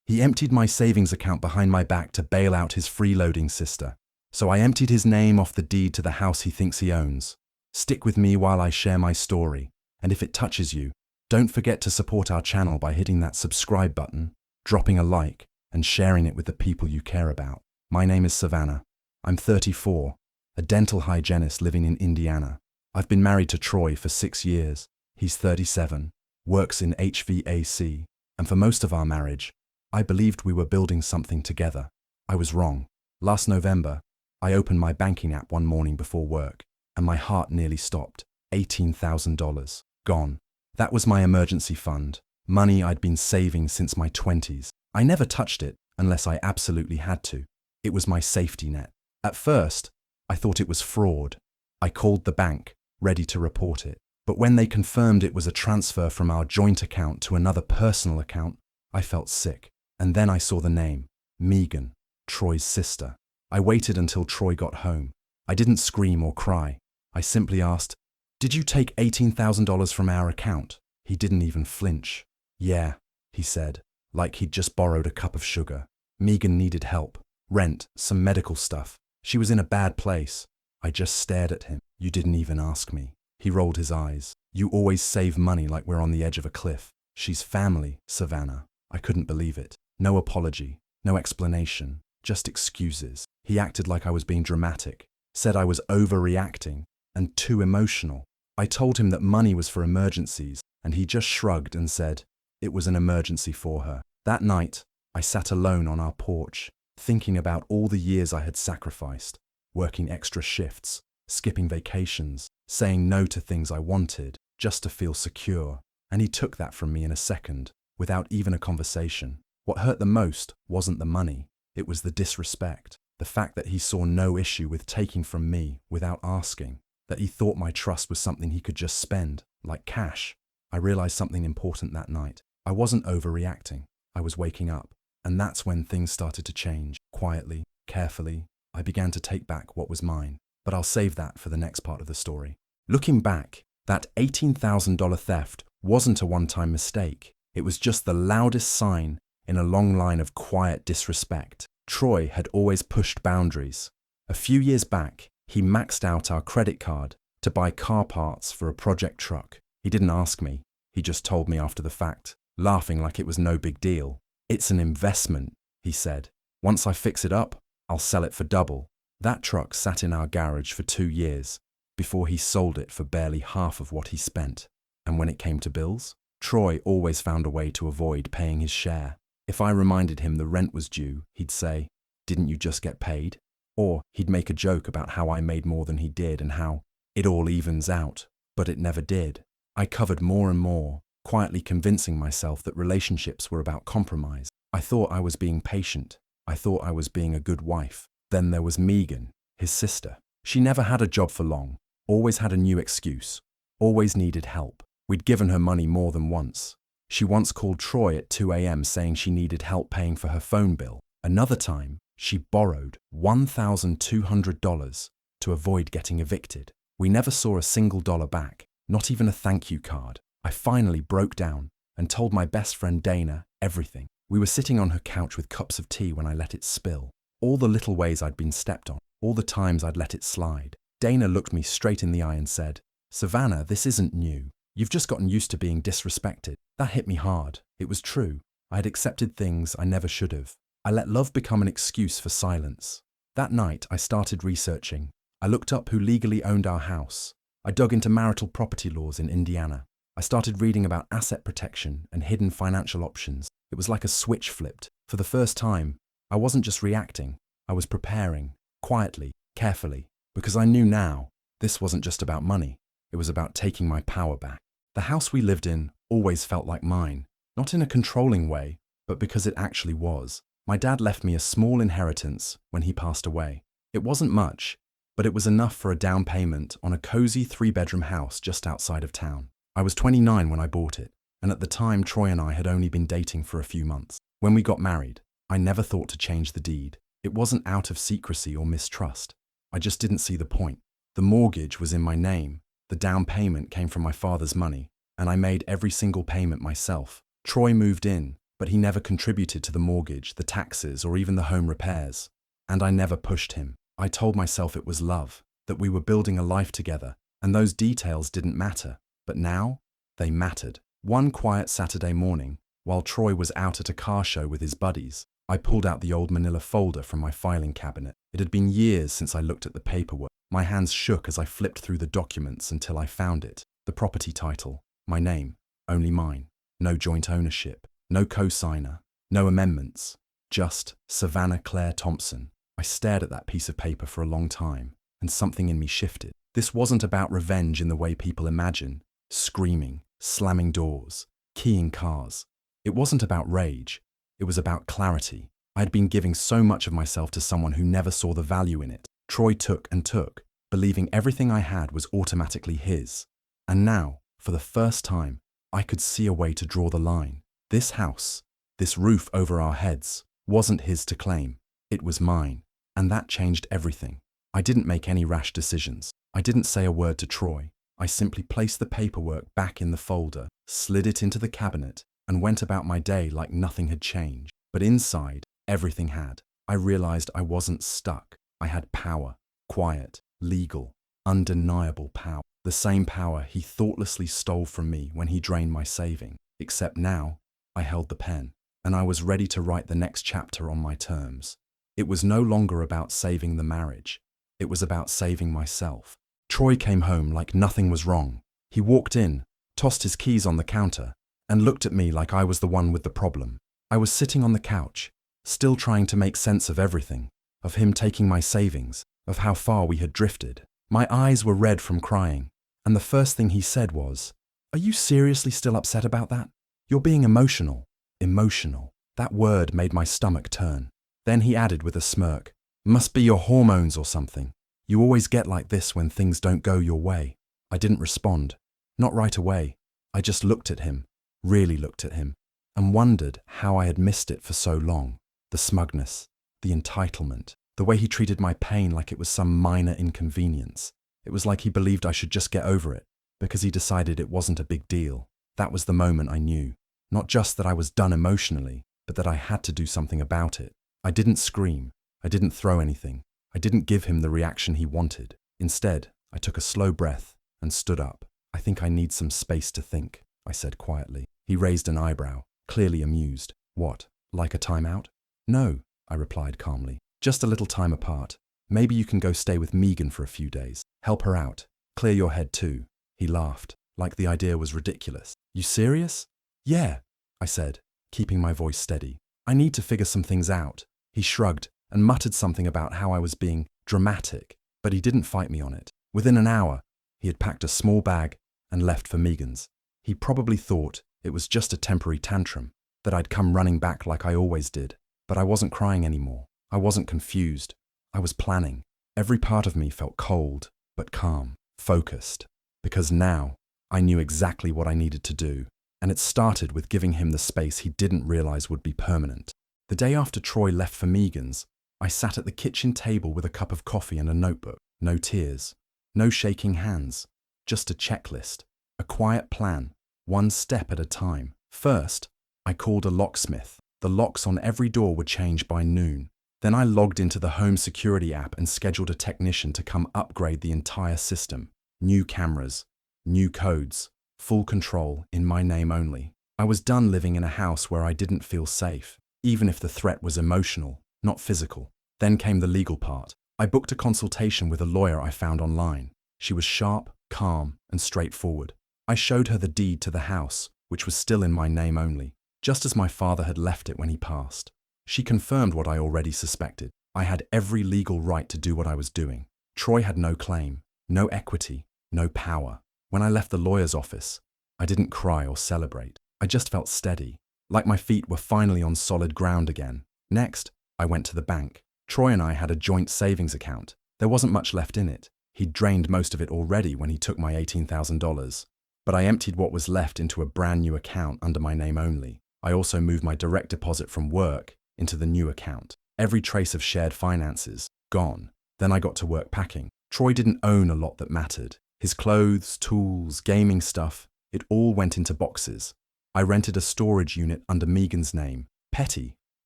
He emptied my savings account behind my back to bail out his freeloading sister. So I emptied his name off the deed to the house he thinks he owns. Stick with me while I share my story, and if it touches you, don't forget to support our channel by hitting that subscribe button, dropping a like, and sharing it with the people you care about. My name is Savannah. I'm 34, a dental hygienist living in Indiana. I've been married to Troy for 6 years. He's 37, works in HVAC, and for most of our marriage, I believed we were building something together. I was wrong. Last November, I opened my banking app one morning before work, and my heart nearly stopped. $18,000. Gone. That was my emergency fund, money I'd been saving since my 20s. I never touched it unless I absolutely had to. It was my safety net. At first, I thought it was fraud. I called the bank, ready to report it. But when they confirmed it was a transfer from our joint account to another personal account, I felt sick. And then I saw the name, Megan, Troy's sister. I waited until Troy got home. I didn't scream or cry. I simply asked, "Did you take $18,000 from our account?" He didn't even flinch. "Yeah," he said, like he'd just borrowed a cup of sugar. Megan needed help, rent, some medical stuff. She was in a bad place. I just stared at him. "You didn't even ask me." He rolled his eyes. "You always save money like we're on the edge of a cliff." "She's family, Savannah." I couldn't believe it. No apology, no explanation, just excuses. He acted like I was being dramatic, said I was overreacting and too emotional. I told him that money was for emergencies, and he just shrugged and said it was an emergency for her. That night, I sat alone on our porch, thinking about all the years I had sacrificed, working extra shifts, skipping vacations, saying no to things I wanted, just to feel secure. And he took that from me in a second, without even a conversation. What hurt the most wasn't the money, it was the disrespect. The fact that he saw no issue with taking from me without asking, that he thought my trust was something he could just spend, like cash. I realized something important that night. I wasn't overreacting, I was waking up. And that's when things started to change. Quietly, carefully, I began to take back what was mine. But I'll save that for the next part of the story. Looking back, that $18,000 theft wasn't a one-time mistake. It was just the loudest sign in a long line of quiet disrespect. Troy had always pushed boundaries. A few years back, he maxed out our credit card to buy car parts for a project truck. He didn't ask me, he just told me after the fact, laughing like it was no big deal. "It's an investment," he said. "Once I fix it up, I'll sell it for double." That truck sat in our garage for 2 years before he sold it for barely half of what he spent. And when it came to bills, Troy always found a way to avoid paying his share. If I reminded him the rent was due, he'd say, "Didn't you just get paid?" Or he'd make a joke about how I made more than he did and how it all evens out, but it never did. I covered more and more, quietly convincing myself that relationships were about compromise. I thought I was being patient. I thought I was being a good wife. Then there was Megan, his sister. She never had a job for long, always had a new excuse, always needed help. We'd given her money more than once. She once called Troy at 2 a.m. saying she needed help paying for her phone bill. Another time, she borrowed $1,200 to avoid getting evicted. We never saw a single dollar back, not even a thank you card. I finally broke down and told my best friend Dana everything. We were sitting on her couch with cups of tea when I let it spill. All the little ways I'd been stepped on, all the times I'd let it slide. Dana looked me straight in the eye and said, "Savannah, this isn't new. You've just gotten used to being disrespected." That hit me hard. It was true. I had accepted things I never should have. I let love become an excuse for silence. That night, I started researching. I looked up who legally owned our house. I dug into marital property laws in Indiana. I started reading about asset protection and hidden financial options. It was like a switch flipped. For the first time, I wasn't just reacting. I was preparing, quietly, carefully, because I knew now this wasn't just about money. It was about taking my power back. The house we lived in always felt like mine, not in a controlling way, but because it actually was. My dad left me a small inheritance when he passed away. It wasn't much, but it was enough for a down payment on a cozy 3-bedroom house just outside of town. I was 29 when I bought it, and at the time Troy and I had only been dating for a few months. When we got married, I never thought to change the deed. It wasn't out of secrecy or mistrust. I just didn't see the point. The mortgage was in my name. The down payment came from my father's money, and I made every single payment myself. Troy moved in, but he never contributed to the mortgage, the taxes, or even the home repairs. And I never pushed him. I told myself it was love, that we were building a life together, and those details didn't matter. But now, they mattered. One quiet Saturday morning, while Troy was out at a car show with his buddies, I pulled out the old manila folder from my filing cabinet. It had been years since I looked at the paperwork. My hands shook as I flipped through the documents until I found it. The property title, my name, only mine. No joint ownership, no co-signer, no amendments. Just Savannah Claire Thompson. I stared at that piece of paper for a long time, and something in me shifted. This wasn't about revenge in the way people imagine, screaming, slamming doors, keying cars. It wasn't about rage. It was about clarity. I had been giving so much of myself to someone who never saw the value in it. Troy took and took, believing everything I had was automatically his. And now, for the first time, I could see a way to draw the line. This house, this roof over our heads, wasn't his to claim. It was mine. And that changed everything. I didn't make any rash decisions. I didn't say a word to Troy. I simply placed the paperwork back in the folder, slid it into the cabinet, and went about my day like nothing had changed. But inside, everything had. I realized I wasn't stuck. I had power. Quiet, legal, undeniable power. The same power he thoughtlessly stole from me when he drained my saving. Except now, I held the pen, and I was ready to write the next chapter on my terms. It was no longer about saving the marriage. It was about saving myself. Troy came home like nothing was wrong. He walked in, tossed his keys on the counter, and looked at me like I was the one with the problem. I was sitting on the couch, still trying to make sense of everything, of him taking my savings, of how far we had drifted. My eyes were red from crying, and the first thing he said was, "Are you seriously still upset about that? You're being emotional." Emotional. That word made my stomach turn. Then he added with a smirk, "Must be your hormones or something. You always get like this when things don't go your way." I didn't respond. Not right away. I just looked at him, really looked at him, and wondered how I had missed it for so long. The smugness, the entitlement, the way he treated my pain like it was some minor inconvenience. It was like he believed I should just get over it, because he decided it wasn't a big deal. That was the moment I knew. Not just that I was done emotionally, but that I had to do something about it. I didn't scream. I didn't throw anything. I didn't give him the reaction he wanted. Instead, I took a slow breath and stood up. "I think I need some space to think," I said quietly. He raised an eyebrow, clearly amused. "What, like a timeout?" "No," I replied calmly. "Just a little time apart. Maybe you can go stay with Megan for a few days. Help her out. Clear your head too." He laughed, like the idea was ridiculous. "You serious?" "Yeah," I said, keeping my voice steady. "I need to figure some things out." He shrugged and muttered something about how I was being dramatic, but he didn't fight me on it. Within an hour, he had packed a small bag and left for Megan's. He probably thought it was just a temporary tantrum, that I'd come running back like I always did. But I wasn't crying anymore. I wasn't confused. I was planning. Every part of me felt cold, but calm, focused. Because now, I knew exactly what I needed to do. And it started with giving him the space he didn't realize would be permanent. The day after Troy left for Megan's, I sat at the kitchen table with a cup of coffee and a notebook. No tears, no shaking hands, just a checklist, a quiet plan, one step at a time. First, I called a locksmith. The locks on every door would change by noon. Then I logged into the home security app and scheduled a technician to come upgrade the entire system. New cameras, new codes, full control in my name only. I was done living in a house where I didn't feel safe, even if the threat was emotional, not physical. Then came the legal part. I booked a consultation with a lawyer I found online. She was sharp, calm, and straightforward. I showed her the deed to the house, which was still in my name only, just as my father had left it when he passed. She confirmed what I already suspected. I had every legal right to do what I was doing. Troy had no claim, no equity, no power. When I left the lawyer's office, I didn't cry or celebrate. I just felt steady, like my feet were finally on solid ground again. Next, I went to the bank. Troy and I had a joint savings account. There wasn't much left in it. He'd drained most of it already when he took my $18,000. But I emptied what was left into a brand new account under my name only. I also moved my direct deposit from work into the new account. Every trace of shared finances, gone. Then I got to work packing. Troy didn't own a lot that mattered. His clothes, tools, gaming stuff, it all went into boxes. I rented a storage unit under Megan's name. Petty,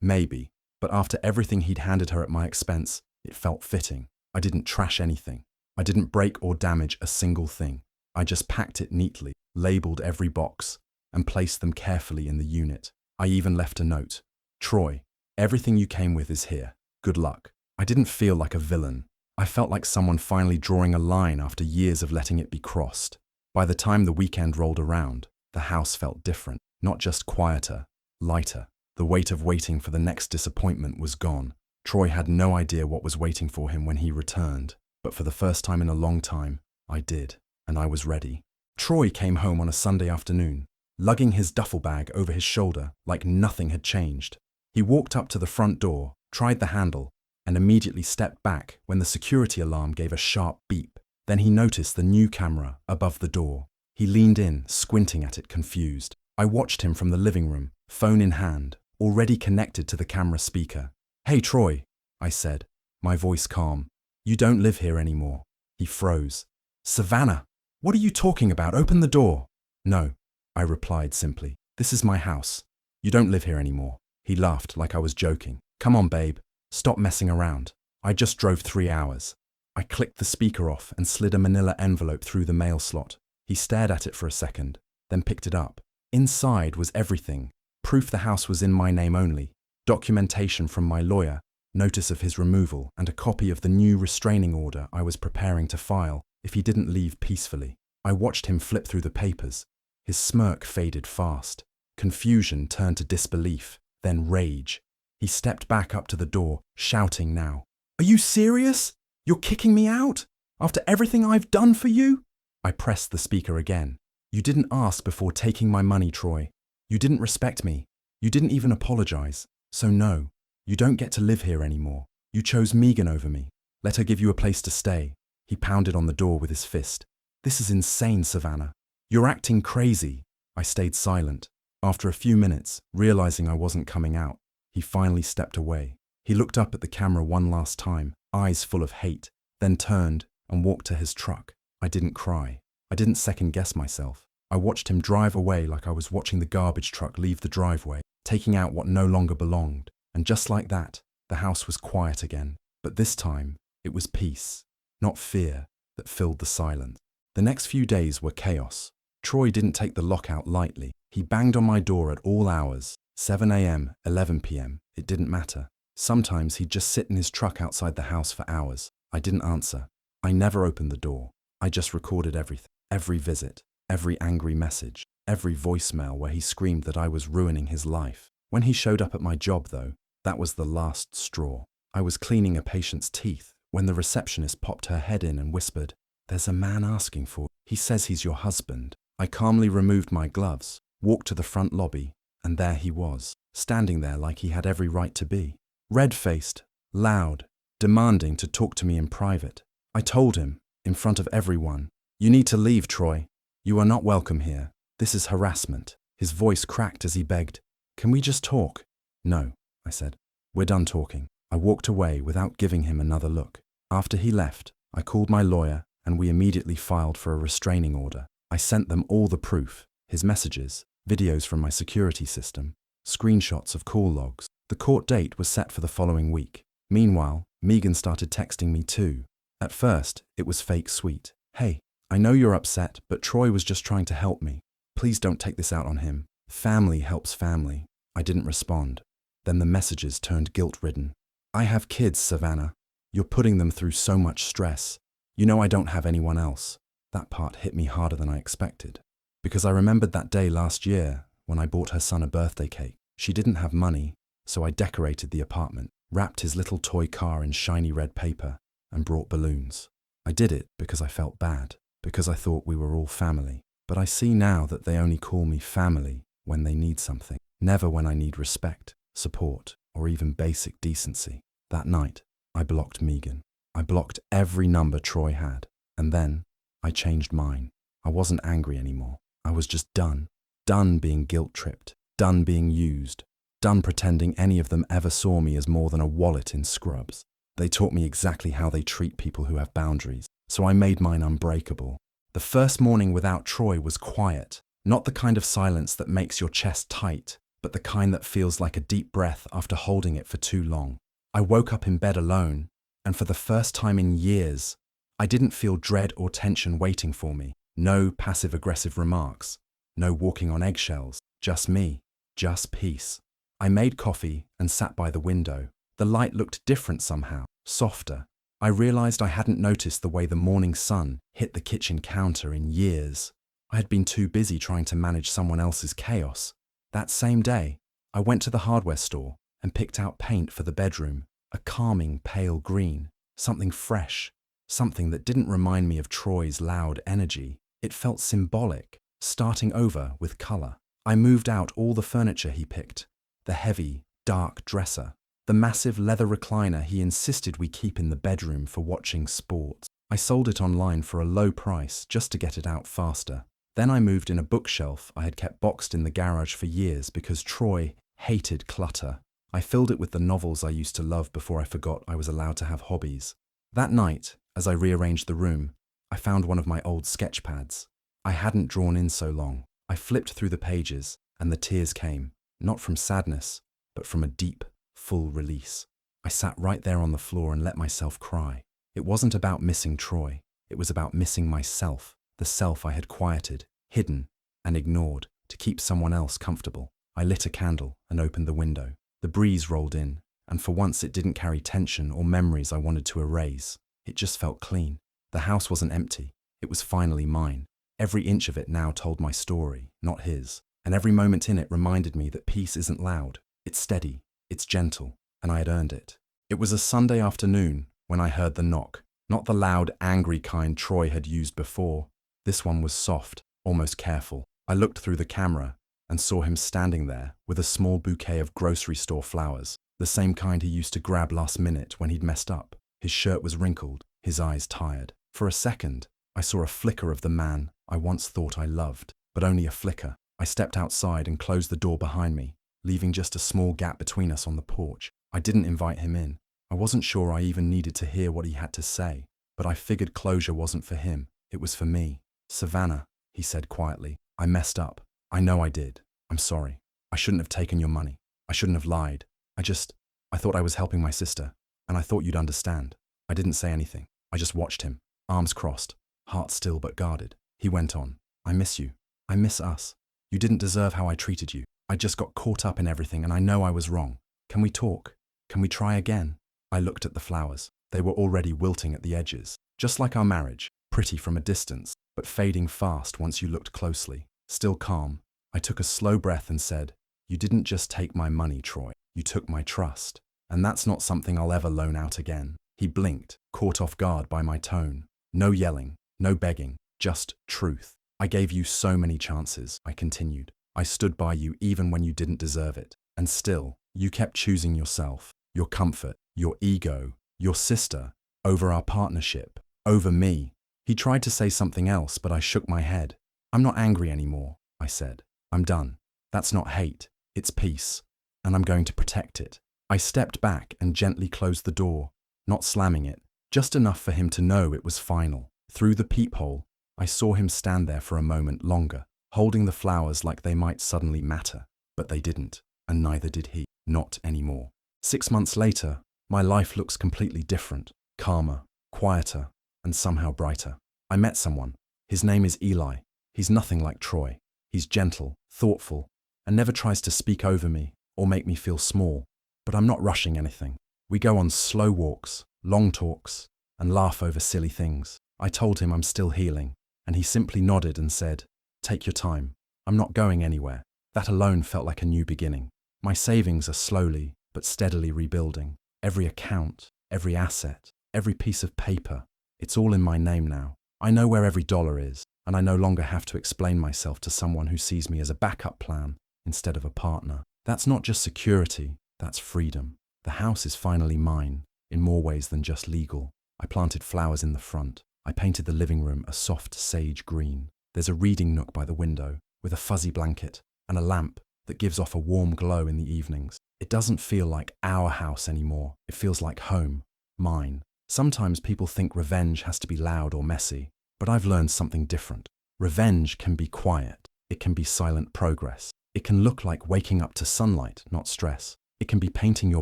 maybe, but after everything he'd handed her at my expense, it felt fitting. I didn't trash anything. I didn't break or damage a single thing. I just packed it neatly, labeled every box, and placed them carefully in the unit. I even left a note. Troy, everything you came with is here. Good luck. I didn't feel like a villain. I felt like someone finally drawing a line after years of letting it be crossed. By the time the weekend rolled around, the house felt different, not just quieter, lighter. The weight of waiting for the next disappointment was gone. Troy had no idea what was waiting for him when he returned, but for the first time in a long time, I did, and I was ready. Troy came home on a Sunday afternoon, lugging his duffel bag over his shoulder like nothing had changed. He walked up to the front door, tried the handle, and immediately stepped back when the security alarm gave a sharp beep. Then he noticed the new camera above the door. He leaned in, squinting at it, confused. I watched him from the living room, phone in hand, already connected to the camera speaker. "Hey, Troy," I said, my voice calm. "You don't live here anymore." He froze. "Savannah, what are you talking about? Open the door." "No," I replied simply. "This is my house. You don't live here anymore." He laughed like I was joking. "Come on, babe. Stop messing around. I just drove 3 hours." I clicked the speaker off and slid a manila envelope through the mail slot. He stared at it for a second, then picked it up. Inside was everything. Proof the house was in my name only, documentation from my lawyer, notice of his removal, and a copy of the new restraining order I was preparing to file if he didn't leave peacefully. I watched him flip through the papers. His smirk faded fast. Confusion turned to disbelief, then rage. He stepped back up to the door, shouting now. "Are you serious? You're kicking me out? After everything I've done for you?" I pressed the speaker again. "You didn't ask before taking my money, Troy. You didn't respect me. You didn't even apologize. So no, you don't get to live here anymore. You chose Megan over me. Let her give you a place to stay." He pounded on the door with his fist. "This is insane, Savannah. You're acting crazy." I stayed silent. After a few minutes, realizing I wasn't coming out, he finally stepped away. He looked up at the camera one last time, eyes full of hate, then turned and walked to his truck. I didn't cry. I didn't second-guess myself. I watched him drive away like I was watching the garbage truck leave the driveway, taking out what no longer belonged. And just like that, the house was quiet again. But this time, it was peace, not fear, that filled the silence. The next few days were chaos. Troy didn't take the lockout lightly. He banged on my door at all hours, 7 a.m., 11 p.m., it didn't matter. Sometimes he'd just sit in his truck outside the house for hours. I didn't answer. I never opened the door. I just recorded everything. Every visit, every angry message, every voicemail where he screamed that I was ruining his life. When he showed up at my job, though, that was the last straw. I was cleaning a patient's teeth when the receptionist popped her head in and whispered, "There's a man asking for you. He says he's your husband." I calmly removed my gloves, walked to the front lobby, and there he was, standing there like he had every right to be. Red-faced, loud, demanding to talk to me in private. I told him, in front of everyone, "You need to leave, Troy. You are not welcome here. This is harassment." His voice cracked as he begged, "Can we just talk?" "No," I said. "We're done talking." I walked away without giving him another look. After he left, I called my lawyer and we immediately filed for a restraining order. I sent them all the proof, his messages, videos from my security system, screenshots of call logs. The court date was set for the following week. Meanwhile, Megan started texting me too. At first, it was fake sweet. "Hey, I know you're upset, but Troy was just trying to help me. Please don't take this out on him. Family helps family." I didn't respond. Then the messages turned guilt-ridden. "I have kids, Savannah. You're putting them through so much stress. You know I don't have anyone else." That part hit me harder than I expected, because I remembered that day last year when I bought her son a birthday cake. She didn't have money, so I decorated the apartment, wrapped his little toy car in shiny red paper, and brought balloons. I did it because I felt bad, because I thought we were all family. But I see now that they only call me family when they need something, never when I need respect, support, or even basic decency. That night, I blocked Megan. I blocked every number Troy had, and then I changed mine. I wasn't angry anymore. I was just done. Done being guilt-tripped. Done being used. Done pretending any of them ever saw me as more than a wallet in scrubs. They taught me exactly how they treat people who have boundaries, so I made mine unbreakable. The first morning without Troy was quiet. Not the kind of silence that makes your chest tight, but the kind that feels like a deep breath after holding it for too long. I woke up in bed alone, and for the first time in years, I didn't feel dread or tension waiting for me. No passive-aggressive remarks, no walking on eggshells, just me, just peace. I made coffee and sat by the window. The light looked different somehow, softer. I realized I hadn't noticed the way the morning sun hit the kitchen counter in years. I had been too busy trying to manage someone else's chaos. That same day, I went to the hardware store and picked out paint for the bedroom, a calming pale green, something fresh, something that didn't remind me of Troy's loud energy. It felt symbolic, starting over with color. I moved out all the furniture he picked, the heavy, dark dresser, the massive leather recliner he insisted we keep in the bedroom for watching sports. I sold it online for a low price just to get it out faster. Then I moved in a bookshelf I had kept boxed in the garage for years because Troy hated clutter. I filled it with the novels I used to love before I forgot I was allowed to have hobbies. That night, as I rearranged the room, I found one of my old sketch pads. I hadn't drawn in so long. I flipped through the pages, and the tears came, not from sadness, but from a deep, full release. I sat right there on the floor and let myself cry. It wasn't about missing Troy. It was about missing myself, the self I had quieted, hidden, and ignored to keep someone else comfortable. I lit a candle and opened the window. The breeze rolled in, and for once it didn't carry tension or memories I wanted to erase. It just felt clean. The house wasn't empty. It was finally mine. Every inch of it now told my story, not his. And every moment in it reminded me that peace isn't loud. It's steady, it's gentle, and I had earned it. It was a Sunday afternoon when I heard the knock. Not the loud, angry kind Troy had used before. This one was soft, almost careful. I looked through the camera and saw him standing there with a small bouquet of grocery store flowers, the same kind he used to grab last minute when he'd messed up. His shirt was wrinkled, his eyes tired. For a second, I saw a flicker of the man I once thought I loved, but only a flicker. I stepped outside and closed the door behind me, leaving just a small gap between us on the porch. I didn't invite him in. I wasn't sure I even needed to hear what he had to say, but I figured closure wasn't for him, it was for me. "Savannah," he said quietly, "I messed up. I know I did. I'm sorry. I shouldn't have taken your money. I shouldn't have lied. I thought I was helping my sister, and I thought you'd understand." I didn't say anything. I just watched him, arms crossed, heart still but guarded. He went on, "I miss you. I miss us. You didn't deserve how I treated you. I just got caught up in everything and I know I was wrong. Can we talk? Can we try again?" I looked at the flowers. They were already wilting at the edges, just like our marriage, pretty from a distance, but fading fast once you looked closely. Still calm, I took a slow breath and said, "You didn't just take my money, Troy. You took my trust. And that's not something I'll ever loan out again." He blinked, caught off guard by my tone. No yelling, no begging, just truth. "I gave you so many chances," I continued. "I stood by you even when you didn't deserve it. And still, you kept choosing yourself, your comfort, your ego, your sister, over our partnership, over me." He tried to say something else, but I shook my head. "I'm not angry anymore," I said. "I'm done. That's not hate, it's peace. And I'm going to protect it." I stepped back and gently closed the door, not slamming it, just enough for him to know it was final. Through the peephole, I saw him stand there for a moment longer, holding the flowers like they might suddenly matter. But they didn't, and neither did he. Not anymore. 6 months later, my life looks completely different, calmer, quieter, and somehow brighter. I met someone. His name is Eli. He's nothing like Troy. He's gentle, thoughtful, and never tries to speak over me or make me feel small. But I'm not rushing anything. We go on slow walks, long talks, and laugh over silly things. I told him I'm still healing, and he simply nodded and said, "Take your time. I'm not going anywhere." That alone felt like a new beginning. My savings are slowly but steadily rebuilding. Every account, every asset, every piece of paper, it's all in my name now. I know where every dollar is, and I no longer have to explain myself to someone who sees me as a backup plan instead of a partner. That's not just security, that's freedom. The house is finally mine, in more ways than just legal. I planted flowers in the front. I painted the living room a soft sage green. There's a reading nook by the window, with a fuzzy blanket, and a lamp that gives off a warm glow in the evenings. It doesn't feel like our house anymore. It feels like home, mine. Sometimes people think revenge has to be loud or messy, but I've learned something different. Revenge can be quiet. It can be silent progress. It can look like waking up to sunlight, not stress. It can be painting your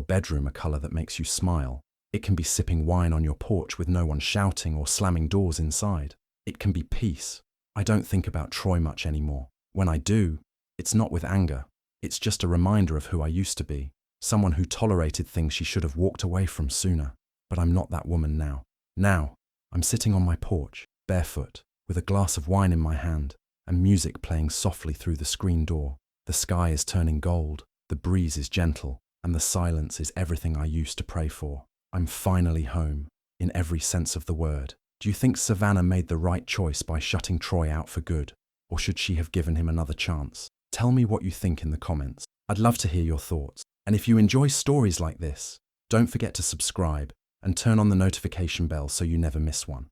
bedroom a color that makes you smile. It can be sipping wine on your porch with no one shouting or slamming doors inside. It can be peace. I don't think about Troy much anymore. When I do, it's not with anger. It's just a reminder of who I used to be. Someone who tolerated things she should have walked away from sooner. But I'm not that woman now. Now, I'm sitting on my porch, barefoot, with a glass of wine in my hand, and music playing softly through the screen door. The sky is turning gold, the breeze is gentle, and the silence is everything I used to pray for. I'm finally home, in every sense of the word. Do you think Savannah made the right choice by shutting Troy out for good? Or should she have given him another chance? Tell me what you think in the comments. I'd love to hear your thoughts. And if you enjoy stories like this, don't forget to subscribe and turn on the notification bell so you never miss one.